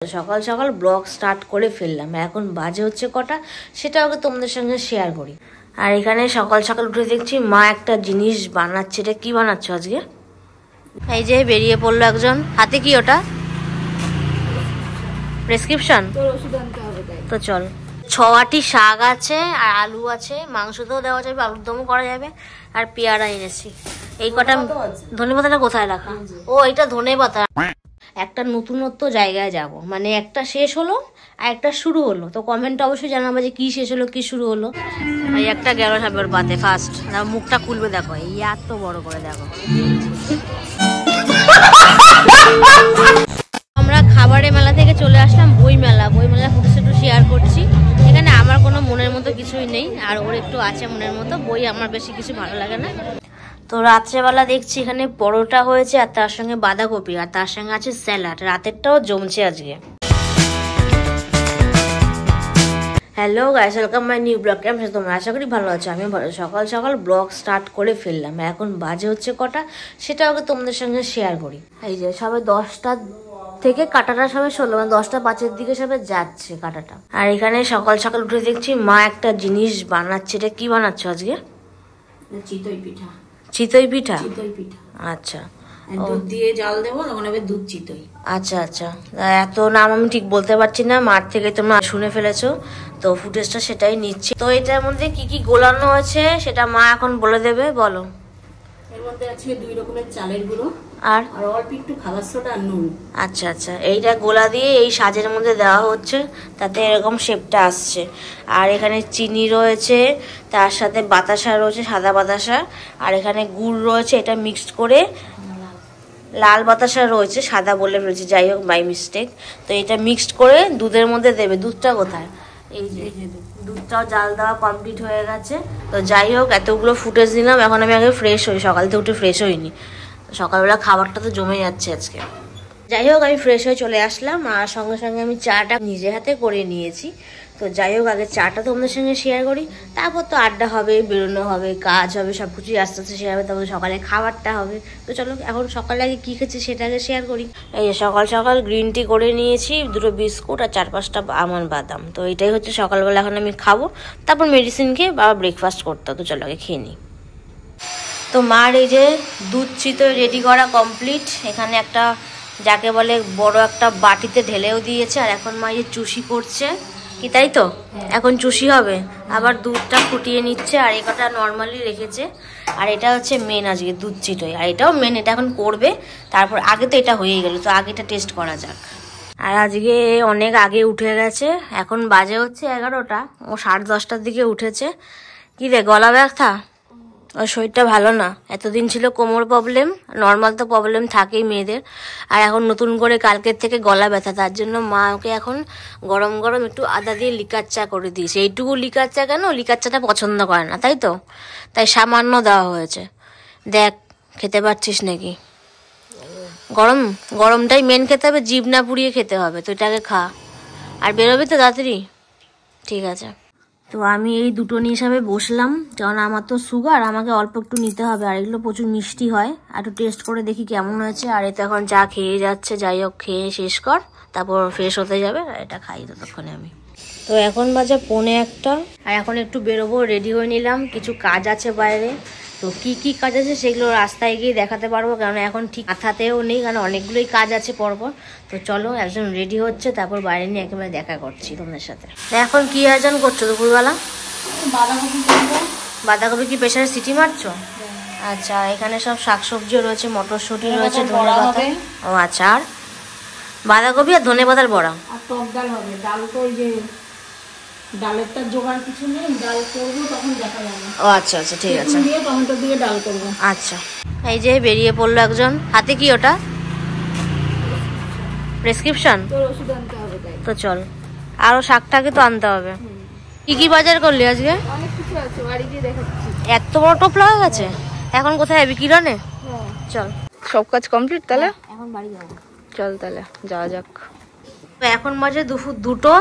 সকাল সকাল blog start করে ফেললাম। এখন বাজে হচ্ছে কটা সেটা আগে তোমাদের সঙ্গে শেয়ার করি। আর এখানে সকাল সকাল উঠে দেখছি মা একটা জিনিস বানাচ্ছে। এটা কি বানাচ্ছ আজকে? এই যে বেরিয়ে পড়লো একজন, হাতে কি ওটা? প্রেসক্রিপশন? তো চল। 6-8টি শাক আছে আর আলু আছে, মাংস তো দেওয়া যাবে, আলুর দমও করা যাবে, আর পেয়ারা এনেছি। এই কটা। ধনেপাতাটা কোথায় রাখা? ও এটা ধনেপাতা। একটা নতুনত্ব জায়গায় যাব, মানে একটা শেষ হলো আর একটা শুরু হলো। তো কমেন্টে অবশ্যই জানাবো যে কি শেষ হলো কি শুরু হলো। এই একটা গেল সাপের পাতে ফার্স্ট, মুখটা খুলবে দেখো, এই এত বড় করে দেখো। আমরা খাবারের মেলা থেকে চলে আসলাম বই মেলা ফুটেজ একটু শেয়ার করছি। এখানে আমার কোনো মনের মতো কিছুই নেই, আর ওর একটু আছে মনের মতো। বই আমার বেশি কিছু ভালো লাগে না। তো রাত্রেবেলা দেখছি এখানে পরোটা হয়েছে, আর তার সঙ্গে বাঁধাকপি, আর তার সঙ্গে আছে স্যালাড। রাতেরটাও জমছে আজকে। Hello guys, welcome my new blog. কেমন আছো তোমরা? আশা করি ভালো আছো। আমি ভালো। সকাল সকাল ব্লগ স্টার্ট করে ফেললাম। এখন বাজে হচ্ছে কটা সেটা আগে তোমাদের সঙ্গে শেয়ার করি। এই যে সবাই 10টা থেকে কাটাটা সবাই 16, মানে 10টা 5-এর দিকে সবাই যাচ্ছে কাটাটা। আর এখানে সকাল সকাল উঠে দেখছি মা একটা জিনিস বানাচ্ছে। এটা কি বানাচ্ছ আজকে? চিতই পিঠা। চিতই পিঠা? চিতই পিঠা। আচ্ছা, দুধ দিয়ে জাল দেবো, তখন হবে দুধ চিতই। আচ্ছা আচ্ছা। এত নাম আমি ঠিক বলতে পারছি না, মাঠ থেকে তোমরা শুনে ফেলেছো, তো ফুটেজটা সেটাই নিচ্ছি। তো এটার মধ্যে কি কি গোলানো আছে সেটা মা এখন বলে দেবে, বলো। এর মধ্যে আছে 2 রকমের চালের গুঁড়ো আর অল্প একটু খাবার সোডা আর নুন। আচ্ছা আচ্ছা, এইটা গোলা দিয়ে এই সাজের মধ্যে দেওয়া হচ্ছে, তাতে এরকম শেপটা আসছে। আর এখানে চিনি রয়েছে, তার সাথে বাতাসা রয়েছে, সাদা বাতাসা, আর এখানে গুড় রয়েছে। এটা মিক্সড করে লাল বাতাসা রয়েছে, সাদা বলে ফেলেছি, যাই হোক বাই মিস্টেক। তো এটা মিক্সড করে দুধের মধ্যে দেবে। দুধটা কোথায়? এই যে দুধটাও জাল দেওয়া কমপ্লিট হয়ে গেছে। তো যাই হোক, এতগুলো ফুটেজ নিলাম। এখন আমি আগে ফ্রেশ হই, সকাল থেকে উঠে ফ্রেশ হইনি। সকালবেলা খাবারটা তো জমে যাচ্ছে আজকে। যাই হোক, আমি ফ্রেশ হয়ে চলে আসলাম, আর সঙ্গে সঙ্গে আমি চাটা নিজে হাতে করে নিয়েছি। তো যাই হোক, আগে চাটা তোমাদের সঙ্গে শেয়ার করি, তারপর তো আড্ডা হবে, বেরোনো হবে, কাজ হবে, সব কিছুই আস্তে আস্তে শেয়ার হবে। তারপর সকালে খাবারটা হবে। তো চলো এখন সকালে আগে কী খেয়েছি সেটা আগে শেয়ার করি। এই যে সকাল সকাল গ্রিন টি করে নিয়েছি, 2টো বিস্কুট আর 4-5টা আমন্ড বাদাম। তো এটাই হচ্ছে সকালবেলা এখন আমি খাবো, তারপর মেডিসিন খেয়ে বাবা ব্রেকফাস্ট করতে। তো চলো আগে খেয়ে নিই। তো মার এই যে দুধ চিতই রেডি করা কমপ্লিট। এখানে একটা যাকে বলে বড় একটা বাটিতে ঢেলেও দিয়েছে। আর এখন মা এই যে চুষি করছে, কি তাই তো? এখন চুষি হবে, আবার দুধটা ফুটিয়ে নিচ্ছে। আর এটা নর্মালি রেখেছে। আর এটা হচ্ছে মেন আজকে দুধ চিতই, আর এটাও মেন। এটা এখন করবে, তারপর আগে তো এটা হয়েই গেল, তো আগেটা টেস্ট করা যাক। আর আজকে অনেক আগে উঠে গেছে, এখন বাজে হচ্ছে 11টা, ও 10:30টার দিকে উঠেছে। কি রে, গলা ব্যথা? ওর শরীরটা ভালো না। এতদিন ছিল কোমর প্রবলেম, নর্মাল তো প্রবলেম থাকেই মেয়েদের, আর এখন নতুন করে কালকের থেকে গলা ব্যথা। তার জন্য মা ওকে এখন গরম গরম একটু আদা দিয়ে লিকার চা করে দিয়েছে। এইটুকু লিকার চা কেন, লিকার চাটা পছন্দ করে না তাই তো, তাই সামান্য দেওয়া হয়েছে। দেখ খেতে পারছিস নাকি? গরম গরমটাই মেন খেতে হবে, জিভ না পুড়িয়ে খেতে হবে। তো এটাকে খা, আর বেরোবি তো তাড়াতাড়ি, ঠিক আছে? তো আমি এই দুটো নিয়ে হিসাবে বসলাম, কারণ আমার তো সুগার, আমাকে অল্প একটু নিতে হবে। আর এগুলো প্রচুর মিষ্টি হয়, একটু টেস্ট করে দেখি কেমন হয়েছে। আর এটা এখন চা খেয়ে যাচ্ছে। যাই হোক, খেয়ে শেষ কর, তারপর ফ্রেশ হতে যাবে। আর এটা খাই ততক্ষণে আমি। তো এখন বাজে 1:45, আর এখন একটু বেরোবো, রেডি হয়ে নিলাম। কিছু কাজ আছে বাইরে, তো কি কি কাজ আছে সেগুলো রাস্তায় গিয়ে দেখাতে পারবো, কারণ এখন ঠিক মাথাতেও নেই, কারণ অনেকগুলোই কাজ আছে পরপর। তো চলো, একজন রেডি হচ্ছে, তারপর বাইরে নিয়ে একেবারে দেখা করছি তোমাদের সাথে। এখন কি আয়োজন করছো দুপুরবেলা? বাঁধাকপি করবো। বাঁধাকপি কি প্রেসারে সিটি মারছো? আচ্ছা, এখানে সব শাকসবজিও রয়েছে, মটরশুঁটি রয়েছে, ধনেপাতা। ও আচ্ছা, আর বাঁধাকপি আর ধনেপাতার বড়া। আর টক ডাল হবে। ডাল তো ওই যে ডালেরটা জোগাড় কিছু নেই, ডাল করবো তখন দেখা যাবে। ও আচ্ছা আচ্ছা, ঠিক আছে। টমেটো দিয়ে ডাল করবো। আচ্ছা, এই যে বেরিয়ে পড়লো একজন, হাতে কি ওটা? প্রেসক্রিপশন? তোর ওষুধ আনতে হবে তাই। তো চল, আরো শাকটাকে তো আনতে হবে। কি কি বাজার করলি আজকে? অনেক কিছু আছে, বাড়ি গিয়ে দেখাচ্ছি। এত বড় টোপ লাগা গেছে, এখন কোথায় যাবি? কিরণে? চল, সব কাজ কমপ্লিট তাহলে এখন বাড়ি যাবো। চল তাহলে যাওয়া যাক। এখন বাজে দুপুর 2টো,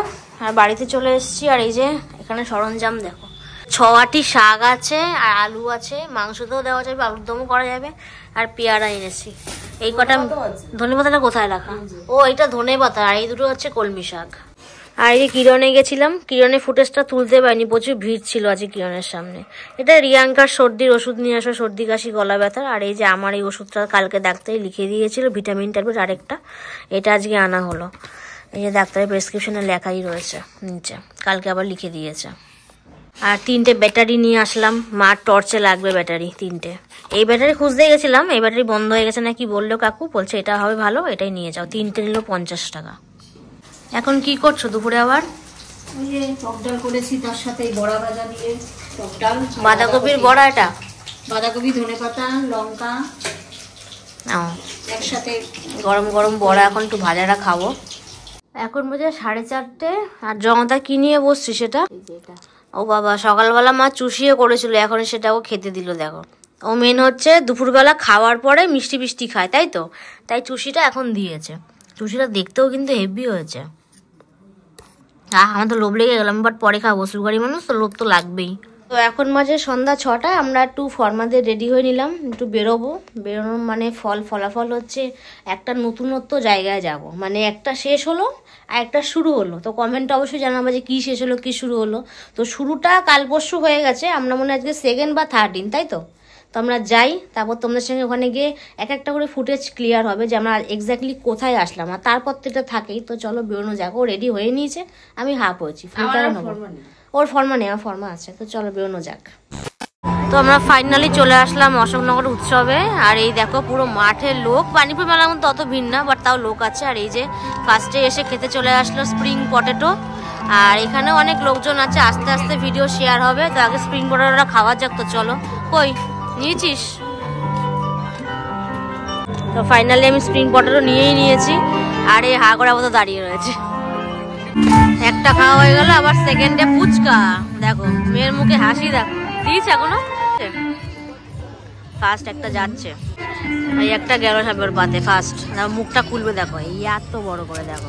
আর বাড়িতে চলে এসেছি। আর এই যে এখানে সরঞ্জাম দেখো, 6-8টি শাক আছে, আর আলু আছে, মাংস তো দেওয়া যাবে, আলুর দমও করা যাবে, আর পেয়ারা এনেছি। এই কটা ধনে পাতাটা কোথায় রাখা? ও এটা ধনে পাতা, আর এই দুটো হচ্ছে কলমি শাক। আর এই যে কিরণে গেছিলাম, কিরণের ফুটেজটা তুলতে পারিনি, প্রচুর ভিড় ছিল আজকে কিরণের সামনে। এটা রিয়াঙ্কার সর্দির ওষুধ নিয়ে আসো, সর্দি কাশি গলা ব্যথার। আর এই যে আমার এই ওষুধটা কালকে ডাক্তারে লিখে দিয়েছিল, ভিটামিন ট্যাবলেট আরেকটা, এটা আজকে আনা হলো। এই যে ডাক্তারের প্রেসক্রিপশনে লেখাই রয়েছে নিচে, কালকে আবার লিখে দিয়েছে। আর 3টে ব্যাটারি নিয়ে আসলাম, মার টর্চে লাগবে ব্যাটারি 3টে। এই ব্যাটারি খুঁজতে গেছিলাম, এই ব্যাটারি বন্ধ হয়ে গেছে না কি বললো কাকু, বলছে এটা হবে ভালো, এটাই নিয়ে যাও। 3টে নিল 50 টাকা। এখন কি করছো দুপুরে আবার? ওই যে টক ডাল করেছি, তার সাথে বড়া ভাজা দিয়ে টক ডাল, বাঁধাকপির বড়া, এটা বাঁধাকপি, ধনেপাতা, লঙ্কা একসাথে গরম গরম বড়া এখন একটু ভাজাটা খাবো। এখন বোঝে 4:30, আর জমাতা কি নিয়ে বসছি সেটা, ও বাবা সকালবেলা মা চুষিয়ে করেছিল, এখন সেটাও খেতে দিল। দেখো ও মেন হচ্ছে দুপুরবেলা খাওয়ার পরে মিষ্টি মিষ্টি খায়, তাই তো, তাই চুষিটা এখন দিয়েছে। চুষিটা দেখতেও কিন্তু হেভি হয়েছে। আমার তো লোভ লেগে গেলাম, বাট পরে খাবো, সুগারি মানুষ তো লোভ তো লাগবেই। তো এখন মাঝে সন্ধ্যা 6টা, আমরা একটু ফর্মাদের রেডি হয়ে নিলাম, একটু বেরোবো। বেরোনোর মানে ফলাফল হচ্ছে একটা নতুনত্ব জায়গায় যাব, মানে একটা শেষ হলো আর একটা শুরু হলো। তো কমেন্টটা অবশ্যই জানাবো যে কী শেষ হলো কী শুরু হলো। তো শুরুটা কাল পরশু হয়ে গেছে, আমরা মনে হয় আজকে 2nd বা 3rd দিন, তাই তো। তো আমরা যাই, তারপর তোমাদের সঙ্গে ওখানে গিয়ে এক একটা করে ফুটেজ ক্লিয়ার হবে যে আমরা এক্স্যাক্টলি কোথায় আসলাম, আর তারপর তো এটা থাকেই। তো চলো বেরোনো যাক, ও রেডি হয়ে নিয়েছে, আমি হাফ হয়েছি, ওর ফর্মা নেই, আমার ফর্মা আছে। তো চলো বেরোনো যাক। তো আমরা ফাইনালি চলে আসলাম অশোকনগর উৎসবে। আর এই দেখো পুরো মাঠে লোক, পানিপুর মেলার মধ্যে অত ভিড় না, বাট তাও লোক আছে। আর এই যে ফার্স্টে এসে খেতে চলে আসলো স্প্রিং পটেটো, আর এখানেও অনেক লোকজন আছে, আস্তে আস্তে ভিডিও শেয়ার হবে। তো আগে স্প্রিং পটেটোটা খাওয়া যাক। তো চলো, কই নিয়েছিস? তো ফাইনালি আমি স্প্রিং পটেটো নিয়েই নিয়েছি, আর এই হা করার মতো দাঁড়িয়ে রয়েছে। একটা খাওয়া হয়ে গেল, আবার 2nd ফুচকা। দেখো মেয়ের মুখে হাসি, দেখো দিয়েছে এখনো। ফার্স্ট একটা যাচ্ছে, এই একটা গেল সাপের পাতে ফার্স্ট, মুখটা খুলবে দেখো, এই এত বড় করে দেখো।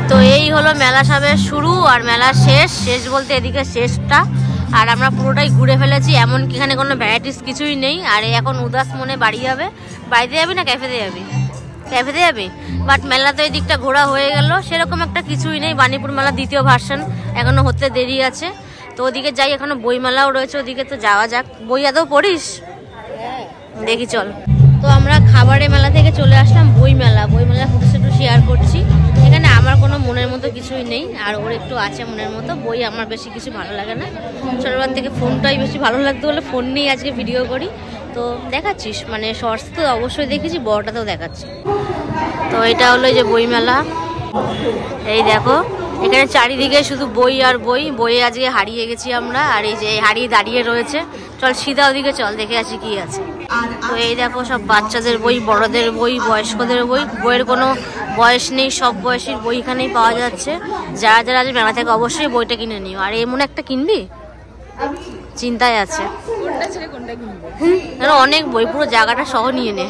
তো এই হলো মেলা সাবের শুরু আর মেলা শেষ বলতে এদিকে শেষটা। আর আমরা পুরোটাই ঘুরে ফেলেছি, এমনকি এখানে কোনো ভ্যারাইটিস কিছুই নেই। আর এখন উদাস মনে বাড়ি যাবে। বাড়িতে যাবি না ক্যাফেতে যাবি? ক্যাফেতে যাবি। বাট মেলা তো এই দিকটা ঘোরা হয়ে গেল, সেরকম একটা কিছুই নেই। বাণীপুর মেলা 2য় ভার্সন এখনো হতে দেরি আছে। তো ওদিকে যাই, এখনো বই মেলাও রয়েছে ওদিকে, তো যাওয়া যাক। বই আদৌ পড়িস? দেখি চল। তো আমরা খাবারের মেলা থেকে চলে আসলাম বই মেলা ফুটেজ একটু শেয়ার করছি। এখানে আমার কোনো মনের মতো কিছুই নেই, আর ওর একটু আছে মনের মতো। বই আমার বেশি কিছু ভালো লাগে না, ছোটবেলা থেকে ফোনটাই বেশি ভালো লাগতো বলে ফোন নিয়ে আজকে ভিডিও করি। তো দেখাচ্ছিস মানে শর্টস তো অবশ্যই দেখেছি, বড়টাতেও দেখাচ্ছি। তো এটা হলো যে বই মেলা, এই দেখো এখানে চারিদিকে শুধু বই আর বই। বইয়ে আজকে হারিয়ে গেছি আমরা, আর এই যে হারিয়ে দাঁড়িয়ে রয়েছে। চল সিধা ওদিকে চল, দেখে আসি কি আছে। তো এই দেখো সব বাচ্চাদের বই, বড়দের বই, বয়স্কদের বই। বইয়ের কোনো বয়স নেই, সব বয়সের বই এখানেই পাওয়া যাচ্ছে। যারা যারা আজ মেলা থেকে অবশ্যই বইটা কিনে নিও। আর এমন একটা কিনবি চিন্তায় আছে, অনেক বই, পুরো জায়গাটা সহ নিয়ে নে।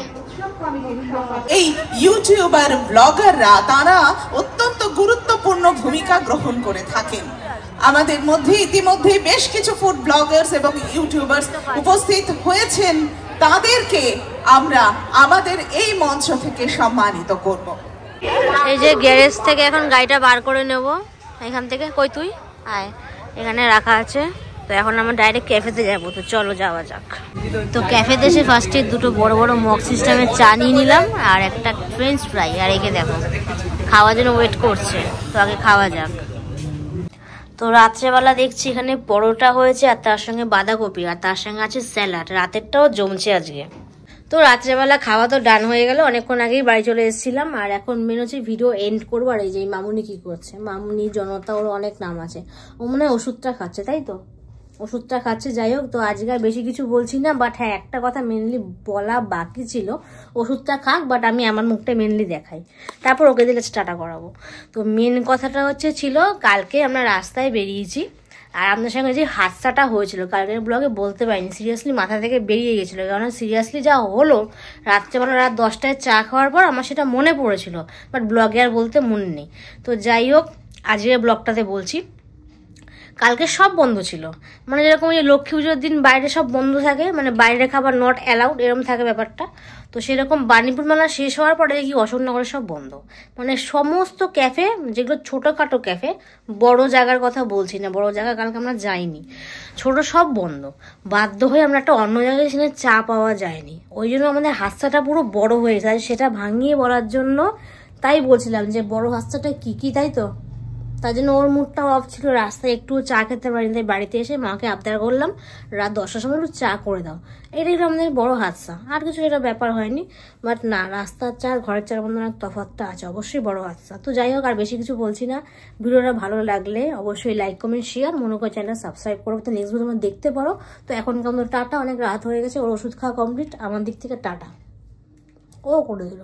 এই ইউটিউবার ব্লগাররা তারা অত্যন্ত গুরুত্বপূর্ণ ভূমিকা গ্রহণ করে থাকেন। আমাদের মধ্যে ইতিমধ্যে বেশ কিছু ফুড ব্লগার্স এবং ইউটিউবার্স উপস্থিত হয়েছেন, তাদেরকে আমরা আমাদের এই মঞ্চ থেকে সম্মানিত করব। এই যে গ্যারেজ থেকে এখন গাড়িটা বার করে নেব এখান থেকে। কই তুই আয়, এখানে রাখা আছে। তো এখন আমরা ডাইরেক্ট ক্যাফেতে যাবো। তো চলো যাওয়া যাক। তো ক্যাফেতে এসে ফার্স্টে দুটো বড় বড় মগ সিস্টেমের চা নিয়ে নিলাম, আর একটা ফ্রেঞ্চ ফ্রাই। আর একে দেখো খাওয়ার জন্য ওয়েট করছে, তো আগে খাওয়া যাক। তো রাত্রেবেলা দেখছি এখানে পরোটা হয়েছে, আর তার সঙ্গে বাঁধাকপি, আর তার সঙ্গে আছে স্যালাড। রাতেরটাও জমছে আজকে। তো রাত্রেবেলা খাওয়া তো ডান হয়ে গেল, অনেকক্ষণ আগেই বাড়ি চলে এসেছিলাম। আর এখন মেন হচ্ছে ভিডিও এন্ড করবো। আর এই যে মামুনি কি করছে, মামুনি জনতা, ওর অনেক নাম আছে। ও মনে হয় ওষুধটা খাচ্ছে, তাই তো ওষুধটা খাচ্ছে। যাই হোক, তো আজকে আর বেশি কিছু বলছি না। বাট হ্যাঁ, একটা কথা মেনলি বলা বাকি ছিল, ওষুধটা খাক, বাট আমি আমার মুখটা মেনলি দেখাই, তারপর ওকে দিলে স্টার্টা করাবো। তো মেন কথাটা হচ্ছে ছিল, কালকে আমরা রাস্তায় বেরিয়েছি, আর আপনার সঙ্গে যে হাদসাটা হয়েছিল কালকের ব্লগে বলতে পারিনি, সিরিয়াসলি মাথা থেকে বেরিয়ে গেছিলো। কারণ সিরিয়াসলি যা হলো, রাত্রেবেলা রাত 10টায় চা খাওয়ার পর আমার সেটা মনে পড়েছিল, বাট ব্লগে আর বলতে মনে নেই। তো যাই হোক, আজকের ব্লগটাতে বলছি। কালকে সব বন্ধ ছিল, মানে যেরকম ওই লক্ষ্মী পুজোর দিন বাইরে সব বন্ধ থাকে, মানে বাইরে খাবার নট অ্যালাউড এরকম থাকে ব্যাপারটা। তো সেরকম বাণীপুর মেলা শেষ হওয়ার পরে দেখি অশোকনগরে সব বন্ধ, মানে সমস্ত ক্যাফে, যেগুলো ছোটোখাটো ক্যাফে, বড় জায়গার কথা বলছি না, বড় জায়গা কালকে আমরা যাইনি, ছোট সব বন্ধ। বাধ্য হয়ে আমরা একটা অন্য জায়গায় সেখানে চা পাওয়া যায়নি, ওই জন্য আমাদের হাতছাটা পুরো বড় হয়ে যায়, সেটা ভাঙিয়ে বলার জন্য তাই বলছিলাম যে বড় হাতছাটা কী, তাই তো। তার জন্য ওর মুডটা অফ ছিল, রাস্তায় একটু চা খেতে পারিনি, তাই বাড়িতে এসে মাকে আবদার করলাম রাত 10টার সময় একটু চা করে দাও। এটাই আমাদের বড় হাদসা, আর কিছু এটা ব্যাপার হয়নি। বাট না, রাস্তার চা আর ঘরের চার মধ্যে অনেক তফাৎটা আছে, অবশ্যই বড় হাদসা। তো যাই হোক, আর বেশি কিছু বলছি না। ভিডিওটা ভালো লাগলে অবশ্যই লাইক কমেন্ট শেয়ার, মনে করে চ্যানেল সাবস্ক্রাইব করবো, তো নেক্সট ভিডিও তোমরা দেখতে পারো। তো এখন কেমন টাটা, অনেক রাত হয়ে গেছে, ওর ওষুধ খাওয়া কমপ্লিট, আমার দিক থেকে টাটা। ও করে দিল।